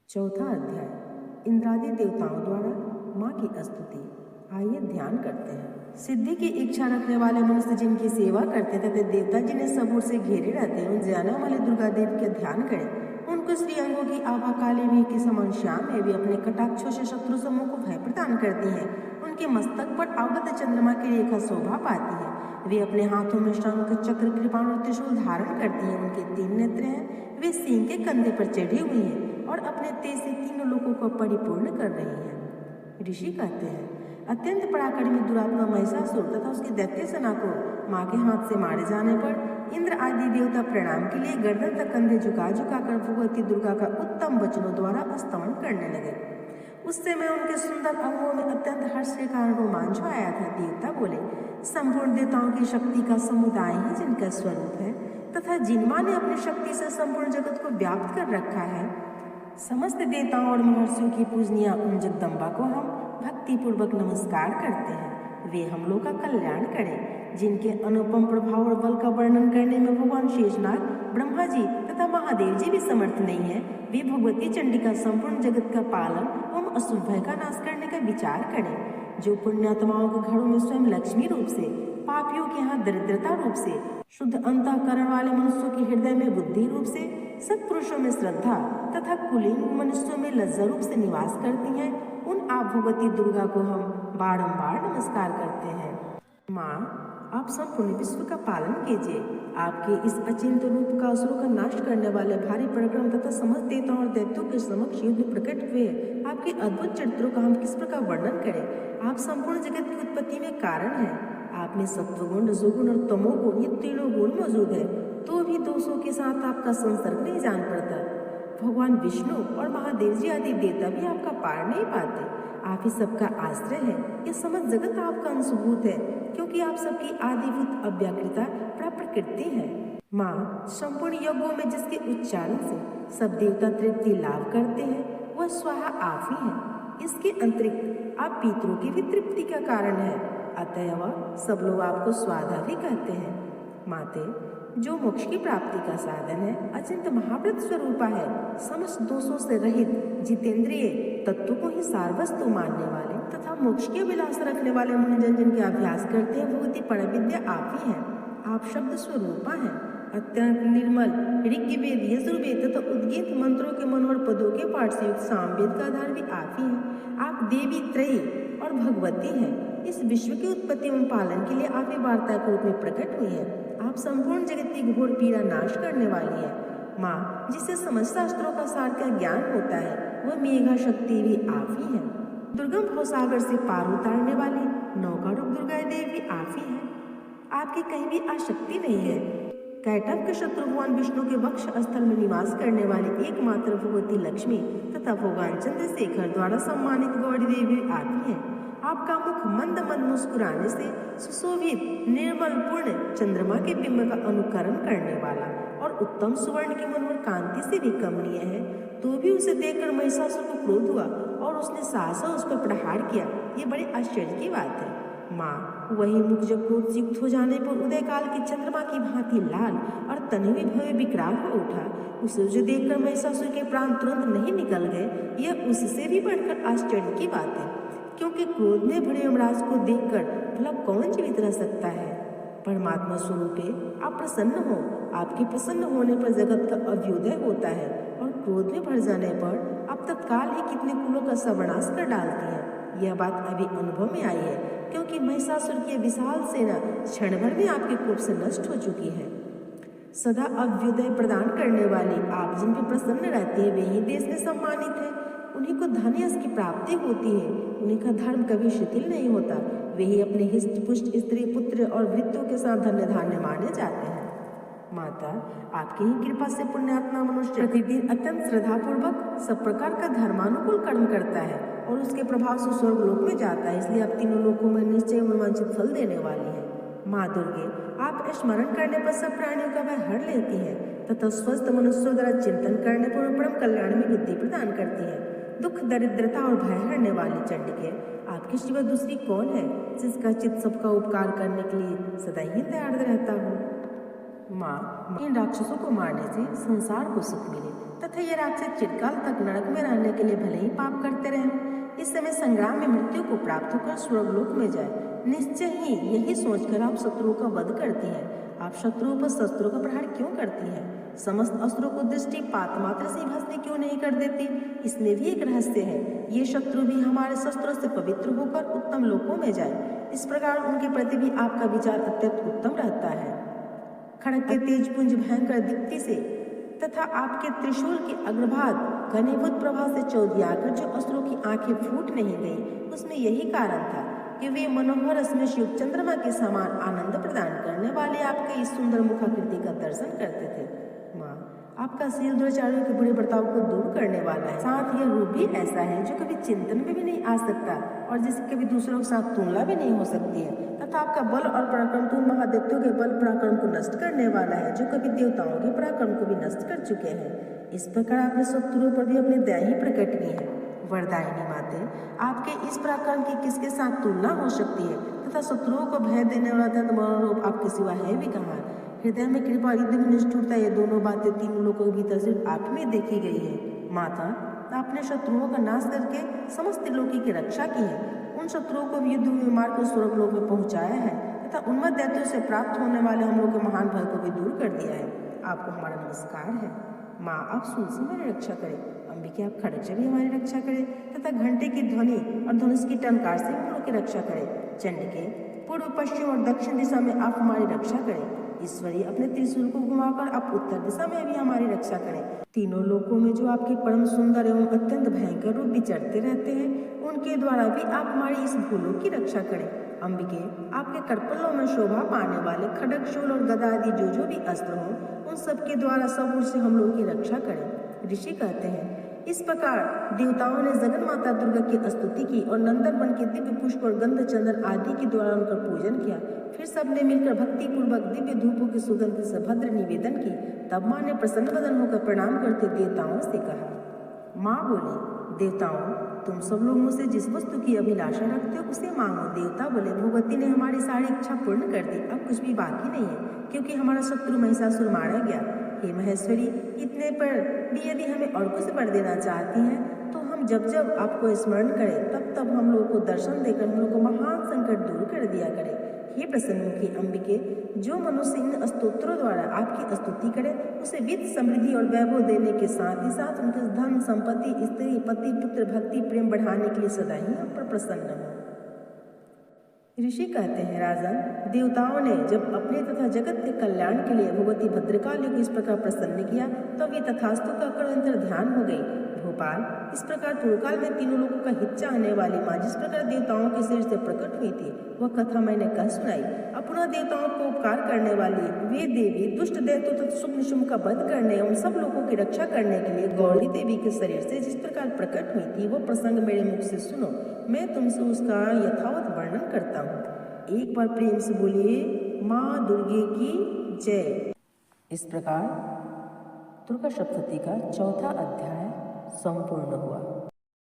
चौथा अध्याय इंद्रादि देवताओं द्वारा माँ की स्तुति। आइए ध्यान करते हैं। सिद्धि की इच्छा रखने वाले मनुष्य जिनकी सेवा करते तथा देवता जिन्हें सब ओर से घेरे रहते हैं, उन जाने वाले दुर्गा देव का ध्यान करें। उनको श्री अंगों की आभा काली मेघ के समान श्याम है। वे अपने कटाक्षों से शत्रु समूह को भय प्रदान करती हैं। उनके मस्तक पर अवगत चंद्रमा की रेखा शोभा पाती है। वे अपने हाथों में शंख चक्र कृपाण और त्रिशूल धारण करती हैं। उनके 3 नेत्र हैं। वे सिंह के कंधे पर चढ़ी हुई हैं और अपने तेज से 3 लोगों को परिपूर्ण कर रही हैं। ऋषि कहते हैं, अत्यंत पराक्रमी दुरात्मा महिषासुर तथा उसके दैत्य सेना को माँ के हाथ से मारे जाने पर इंद्र आदि देवता प्रणाम के लिए गर्दन तक कंधे झुका झुका कर भगवती दुर्गा का उत्तम वचनों द्वारा स्तमन करने लगे। उस समय उनके सुंदर अंगों में अत्यंत हर्ष के कारण रोमांच आया था। देवता बोले, संपूर्ण देवताओं की शक्ति का समुदाय ही जिनका स्वरूप है तथा जिन्मा ने अपनी शक्ति से संपूर्ण जगत को व्याप्त कर रखा है, समस्त देवताओं और महर्षियों की पूजनीय उन जगदम्बा को हम भक्ति पूर्वक नमस्कार करते हैं। वे हम लोग का कल्याण करें। जिनके अनुपम प्रभाव और बल का वर्णन करने में भगवान शेषनाग, ब्रह्मा जी तथा महादेव जी भी समर्थ नहीं है, वे भगवती चंडी का संपूर्ण जगत का पालन एवं अशुभ भय का नाश करने का विचार करें। जो पुण्यात्माओं के घरों में स्वयं लक्ष्मी रूप से, पापियों के यहाँ दरिद्रता रूप से, शुद्ध अंतःकरण वाले मनुष्यों के हृदय में बुद्धि रूप से, सत्पुरुषों में श्रद्धा तथा कुलीन मनुष्यों में लज्जा रूप से निवास करती हैं, उन आप भगवती दुर्गा को हम बारंबार नमस्कार करते हैं। माँ, आप संपूर्ण विश्व का पालन कीजिए। आपके इस अचिंत्य रूप का असुरों का नाश करने वाले भारी पराक्रम तथा समस्त देवताओं और दैत्यों के समक्ष युद्ध प्रकट हुए। आपके अद्भुत चरित्रों का हम किस प्रकार वर्णन करें। आप संपूर्ण जगत की उत्पत्ति में कारण हैं। आप में सत्वगुण, रजोगुण और तमोगुण, ये तीनों गुण मौजूद है, तो भी दोषों के साथ आपका संसर्ग नहीं जान पड़ता। भगवान विष्णु और महादेव जी आदि देवता भी आपका पार नहीं पाते। आप ही सबका आश्रय है। ये समस्त जगत आपका अंशभूत है, क्योंकि आप सबकी आदिभूत अव्याकृता प्रकृति है। माँ, संपूर्ण यज्ञों में जिसके उच्चारण से सब देवता तृप्ति लाभ करते हैं, वह स्वाहा आप ही है। इसके अतिरिक्त आप पितरों की भी तृप्ति का कारण है, अतएव सब लोग आपको स्वाहा भी कहते हैं। माते, जो मोक्ष की प्राप्ति का साधन है, अचिंत महाव्रत स्वरूपा है, समस्त दोषों से रहित, जितेंद्रिय, तत्व को ही सारवस्तु मानने वाले तथा मोक्ष के अभिलाष रखने वाले मुनिजन जिनके अभ्यास करते हैं, भगवती परविद्या आप ही हैं। आप शब्द स्वरूपा हैं, अत्यंत निर्मल ऋग्वेद, यजुर्वेद तथा उद्गीत मंत्रों के मनोहर पदों के पाठ से युक्त सामवेद का आधार भी आप ही हैं। आप देवी त्रयी और भगवती हैं। इस विश्व की उत्पत्ति एवं पालन के लिए आप ही वार्ता के रूप में प्रकट हुई है। आप संपूर्ण जगत की घोर पीड़ा नाश करने वाली है। माँ, जिससे समस्त शास्त्रों का सार का ज्ञान होता है, वह मेघा शक्ति भी आप ही है। दुर्गम भवसागर से पार उतारने वाली नौका रूप दुर्गा देवी भी आप ही है। आपकी कहीं भी आसक्ति नहीं है। कैटभ के शत्रु भगवान विष्णु के वक्ष स्थल में निवास करने वाली एकमात्र भगवती लक्ष्मी तथा भगवान चंद्रशेखर द्वारा सम्मानित गौरी देवी आप ही हैं। आपका मुख मंद मंद मुस्कुराने से सुशोभित निर्मल पूर्ण चंद्रमा के बिंब का अनुकरण करने वाला और उत्तम सुवर्ण की मनोहर कांति से भी कमनीय है, तो भी उसे देखकर महिषासुर को क्रोध हुआ और उसने सहसा उस पर प्रहार किया। ये बड़े आश्चर्य की बात है। माँ, वही मुख जब क्रोध से युक्त हो जाने पर उदय काल की चंद्रमा की भांति लाल और तने हुए भव्य विकराल हो उठा। उसे देखकर महिषासुर के प्राण तुरंत नहीं निकल गए। यह उससे भी बढ़कर आश्चर्य की बात है, क्योंकि क्रोध में भरे यमराज को देखकर भला कौन जीवित रह सकता है। परमात्मा स्वरूपे आप प्रसन्न हो। आपके प्रसन्न होने पर जगत का अभ्युदय होता है और क्रोध में भर जाने पर आप तत्काल ही कितने कुलों का सर्वनाश कर डालती हैं। यह बात अभी अनुभव में आई है, क्योंकि महिषासुर की विशाल सेना क्षण भर में आपके कोप से नष्ट हो चुकी है। सदा अभ्युदय प्रदान करने वाली आप जिन पर प्रसन्न रहते हैं, वे ही देश में सम्मानित है। उन्हीं को धन यश की प्राप्ति होती है। उन्हीं का धर्म कभी शिथिल नहीं होता। वे ही अपने हिष्ट पुष्ट स्त्री पुत्र और वृत्तों के साथ धन्य धान्य माने जाते हैं। माता, आपकी ही कृपा से पुण्यात्मा मनुष्य प्रतिदिन अत्यंत श्रद्धा पूर्वक सब प्रकार का धर्मानुकूल कर्म करता है और उसके प्रभाव से स्वर्ग लोक में जाता है। इसलिए आप तीनों लोकों में निश्चय मनोवांछित फल देने वाली है। माँ दुर्गे, आप स्मरण करने पर सब प्राणियों का भय हर लेती है तथा स्वस्थ मनुष्यों द्वारा चिंतन करने पर परम कल्याण में बुद्धि प्रदान करती है। दुख, दरिद्रता और भय हरने वाली चंडिके, आपके सिवा दूसरी कौन है जिसका चित्त सबका उपकार करने के लिए सदा ही तैयार रहता हो। माँ, इन राक्षसों को मारने से संसार को सुख मिले तथा ये राक्षस चिरकाल तक नरक में रहने के लिए भले ही पाप करते रहें, इस समय संग्राम में मृत्यु को प्राप्त होकर स्वर्गलोक में जाए। निश्चय ही यही सोचकर आप शत्रुओं का वध करती हैं। आप शत्रुओं पर शस्त्रों का प्रहार क्यों करती हैं? समस्त अस्त्रों को दृष्टिपात मात्र से भस्म क्यों नहीं कर देती? इसमें भी एक रहस्य है। ये शत्रु भी हमारे शस्त्रों से पवित्र होकर उत्तम लोकों में जाए। इस प्रकार उनके प्रति भी आपका विचार अत्यंत उत्तम रहता है। खड़ग के तेज पुंज भयंकर दीप्ति से तथा आपके त्रिशूल के अग्रभाग घनीभूत प्रभा से चौधियाकर जो अस्त्रों की आंखें फूट नहीं गई, उसमें यही कारण था कि वे मनोहर स्मेश युक्त चंद्रमा के समान आनंद प्रदान करने वाले आपके इस सुंदर मुखाकृति का दर्शन करते थे। माँ, आपका शील दुराचारियों के बुरे बर्ताव को दूर करने वाला है। साथ यह रूप भी ऐसा है जो कभी चिंतन में भी नहीं आ सकता और जिसकी कभी दूसरों के साथ तुलना भी नहीं हो सकती है, तथा आपका बल और पराक्रम तो महादेवों के बल पराक्रम को नष्ट करने वाला है जो कभी देवताओं के पराक्रम को भी नष्ट कर चुके हैं। इस प्रकार आपने शत्रुओं पर भी अपनी दया ही प्रकट की है। वरदायिनी माते, आपके इस पराक्रम की किसके साथ तुलना हो सकती है तथा शत्रुओं को भय देने वाला अत्यंत मनोरूप आपके सिवा है भी कहाँ? हृदय में कृपा, युद्ध में निष्ठुरता, ये दोनों बातें तीनों लोगों के भीतर सिर्फ आप में देखी गई है। माता, आपने शत्रुओं का नाश करके समस्त लोकी की रक्षा की है। उन शत्रुओं को युद्ध में मार कर स्वर्ग लोक में पहुंचाया है तथा उन्मत्त दैत्यों से प्राप्त होने वाले हम लोग के महान भय को भी दूर कर दिया है। आपको हमारा नमस्कार है। माँ, आप सूल से हमारी रक्षा करें। अंबिके, आप खड़ग से भी हमारी रक्षा करें तथा घंटे की ध्वनि और धनुष की टंकार से हम लोग की रक्षा करें। चंडिके, पूर्व पश्चिम और दक्षिण दिशा में आप हमारी रक्षा करें। ईश्वरी, अपने त्रिशूल को घुमाकर आप उत्तर दिशा में भी हमारी रक्षा करें। तीनों लोकों में जो आपके परम सुंदर एवं अत्यंत भयंकर रूप विचरते रहते हैं, उनके द्वारा भी आप हमारी इस भूलों की रक्षा करें। अंबिके, आपके करपलों में शोभा पाने वाले खड्ग, शूल और गदा आदि जो भी अस्त्र हों, उन सब के द्वारा सब ओर से हम लोग की रक्षा करें। ऋषि कहते हैं, इस प्रकार देवताओं ने जगन माता दुर्गा की स्तुति की और नंदन वन के दिव्य पुष्प और गंध चंदन आदि के द्वारा उनका पूजन किया। फिर सबने मिलकर भक्ति पूर्वक दिव्य धूपों की सुगंध से भद्र निवेदन की। तब माँ ने प्रसन्न वदन होकर प्रणाम करते देवताओं से कहा। माँ बोली, देवताओं, तुम सब लोग मुझसे जिस वस्तु की अभिलाषा रखते हो उसे मांगो। देवता बोले, भगवती ने हमारी सारी इच्छा पूर्ण कर दी, अब कुछ भी बाकी नहीं है, क्योंकि हमारा शत्रु महिषासुर मारा गया। हे महेश्वरी, इतने पर भी यदि हमें और कुछ वर देना चाहती हैं तो हम जब जब आपको स्मरण करें तब तब हम लोगों को दर्शन देकर हम लोग को महान संकट दूर कर दिया करें। हे प्रसन्नमुखी अंबिके, जो मनुष्य इन स्तोत्रों द्वारा आपकी स्तुति करे उसे वित्त, समृद्धि और वैभव देने के साथ ही साथ उनके धन, संपत्ति, स्त्री, पति, पुत्र, भक्ति, प्रेम बढ़ाने के लिए सदा ही हम पर प्रसन्न हो। ऋषि कहते हैं, राजन, देवताओं ने जब अपने तथा जगत के कल्याण के लिए भगवती भद्रकाली को इस प्रकार प्रसन्न किया तब ये तथास्तु का निरंतर ध्यान हो गई। भोपाल, इस प्रकार पूर्वकाल में तीनों लोगों का हित चाहने वाली माँ जिस प्रकार देवताओं के सिर से प्रकट हुई थी वह कथा मैंने कह सुनाई। अब पुनः देवताओं को उपकार करने वाली वे देवी दुष्ट दैत्यों तथा शुभ निशुभ का वध करने एवं सब लोगों की रक्षा करने के लिए गौरी देवी के शरीर से जिस प्रकार प्रकट हुई थी वो प्रसंग मेरे मुख से सुनो। मैं तुमसे उसका यथावत वर्णन करता हूँ। एक बार प्रेम से बोलिए, माँ दुर्गे की जय। इस प्रकार दुर्गा सप्तशती का चौथा अध्याय संपूर्ण हुआ।